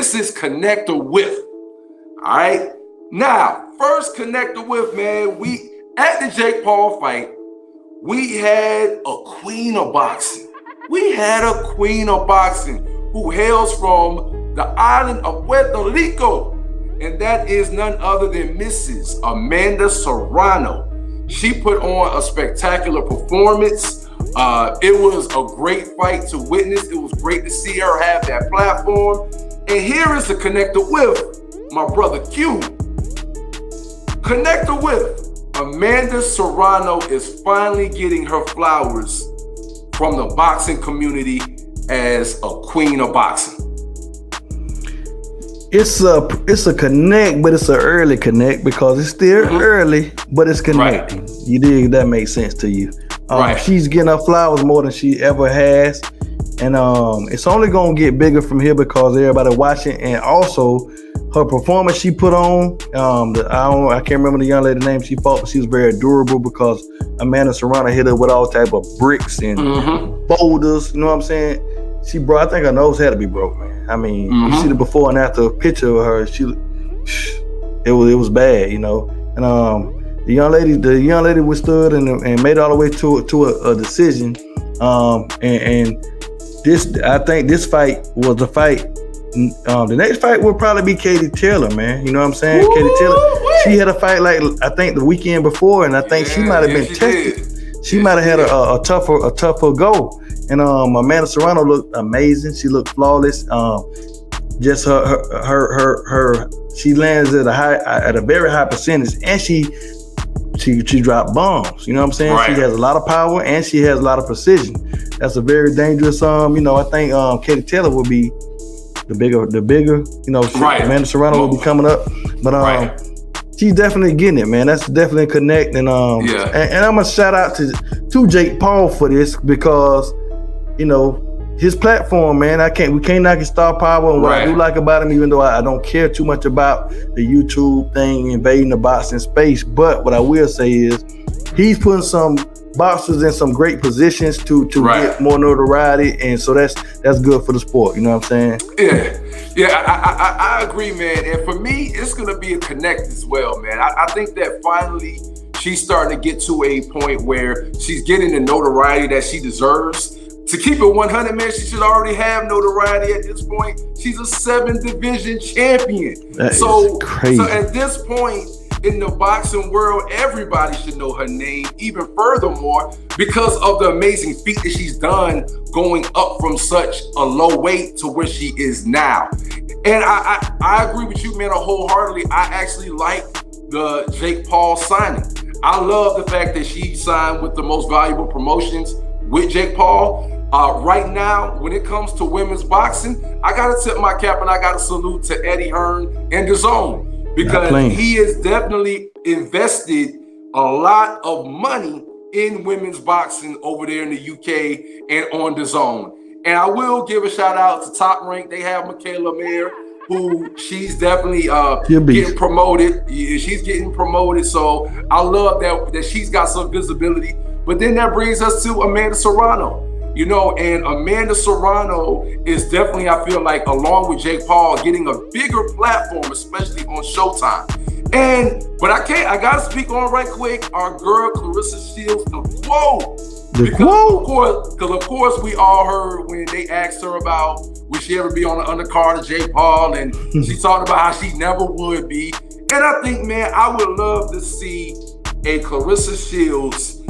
This is connector with. All right. Now, first connector with, man, we at the Jake Paul fight, we had a queen of boxing. We had a queen of boxing who hails from the island of Puerto Rico, and that is none other than Mrs. Amanda Serrano. She put on a spectacular performance. It was a great fight to witness. It was great to see her have that platform. And here is the connector with my brother Q. Connector with Amanda Serrano is finally getting her flowers from the boxing community as a queen of boxing. It's a connect, but it's an early connect because it's still early, but it's connecting. Right. You dig? That makes sense to you. Right. She's getting her flowers more than she ever has, and it's only gonna get bigger from here because everybody watching, and also her performance she put on. I can't remember the young lady's name she fought, but she was very durable because Amanda Serrano hit her with all type of bricks and boulders. You know what I'm saying? She broke. I think her nose had to be broke, man. I mean, you see the before and after picture of her. It was bad, you know. And the young lady withstood and made it all the way to a decision. And this, I think, this fight was the fight. The next fight will probably be Katie Taylor, man. You know what I'm saying? Ooh, Katie Taylor. She had a fight like I think the weekend before, and I think she might have been tested. She might have had a tougher go. And Amanda Serrano looked amazing. She looked flawless. Just her she lands at a very high percentage, and she dropped bombs. You know what I'm saying? Right. She has a lot of power and she has a lot of precision. That's a very dangerous. I think Katie Taylor will be the bigger. You know, Amanda Serrano will be coming up, but she's definitely getting it, man. That's definitely a connect, and I'm gonna shout out to Jake Paul for this because, you know, his platform, man. We can't knock his star power. And what I do like about him, even though I don't care too much about the YouTube thing invading the boxing space, but what I will say is he's putting some boxers in some great positions to get more notoriety, and so that's good for the sport. You know what I'm saying? Yeah, I agree, man. And for me, it's gonna be a connect as well, man. I think that finally she's starting to get to a point where she's getting the notoriety that she deserves. To keep it 100, man, she should already have notoriety at this point. She's a 7th division champion. That is crazy. So at this point in the boxing world, everybody should know her name, even furthermore, because of the amazing feat that she's done going up from such a low weight to where she is now. And I agree with you, man, wholeheartedly. I actually like the Jake Paul signing. I love the fact that she signed with the most valuable promotions with Jake Paul. Right now, when it comes to women's boxing, I gotta tip my cap and I gotta salute to Eddie Hearn and DAZN, because he has definitely invested a lot of money in women's boxing over there in the UK and on DAZN. And I will give a shout out to Top Rank. They have Michaela Mayer, who she's definitely getting promoted. She's getting promoted, so I love that she's got some visibility. But then that brings us to Amanda Serrano. You know, and Amanda Serrano is definitely, I feel like, along with Jake Paul, getting a bigger platform, especially on Showtime. But I gotta speak on right quick, our girl Clarissa Shields, the quote. Because of course we all heard when they asked her about would she ever be on the undercard of Jake Paul, and she talked about how she never would be. And I think, man, I would love to see a Clarissa Shields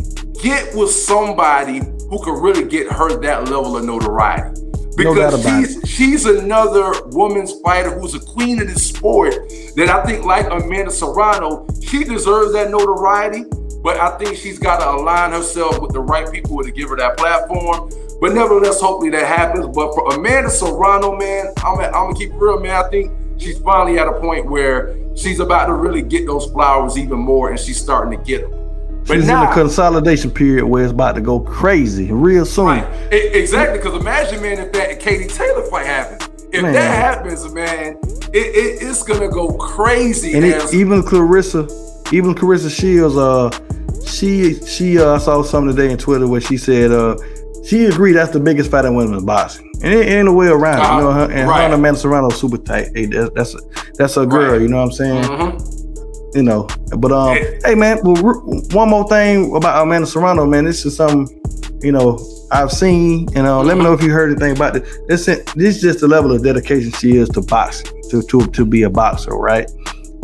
get with somebody who could really get her that level of notoriety. Because she's another woman's fighter who's a queen of this sport that I think, like Amanda Serrano, she deserves that notoriety, but I think she's got to align herself with the right people to give her that platform. But nevertheless, hopefully that happens. But for Amanda Serrano, man, I'm gonna keep it real, man. I think she's finally at a point where she's about to really get those flowers even more, and she's starting to get them. But she's in a consolidation period where it's about to go crazy real soon. Right. Exactly, because imagine, man, if that Katie Taylor fight happens. If that happens, man, it's gonna go crazy. And even Clarissa Shields, she saw something today in Twitter where she said she agreed that's the biggest fight in women's boxing. And it ain't a way around it, you know. Her and Amanda Serrano super tight. Hey, that's a girl, you know what I'm saying? You know, but hey man, one more thing about Amanda Serrano, man. This is something, you know, I've seen, and let me know if you heard anything about this. This is just the level of dedication she is to boxing, to be a boxer, right?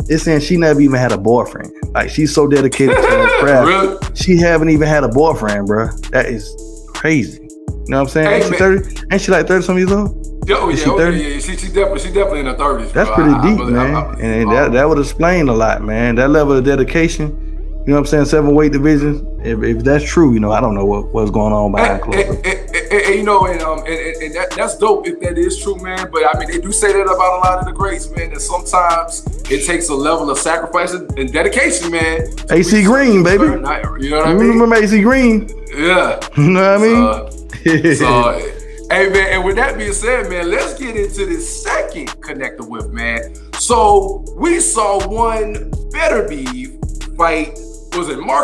It's saying she never even had a boyfriend. Like, she's so dedicated to her craft. Really? She haven't even had a boyfriend, bro. That is crazy. You know what I'm saying? Hey, ain't she 30? Ain't she like 30 some years old? Oh, yeah, she 30? Yeah. She definitely in her 30s. That's pretty deep, man. And that would explain a lot, man. That level of dedication. You know what I'm saying? 7 weight divisions. If that's true, you know, I don't know what's going on behind closed doors. And you know, and that's dope if that is true, man. But I mean, they do say that about a lot of the greats, man. That sometimes it takes a level of sacrifice and dedication, man. AC Green, baby. You know what I mean? Remember AC Green? Yeah. You know what I mean? So, hey, man. And with that being said, man, let's get into this second connector with, man. So we saw one Better Beef fight. Was it Mark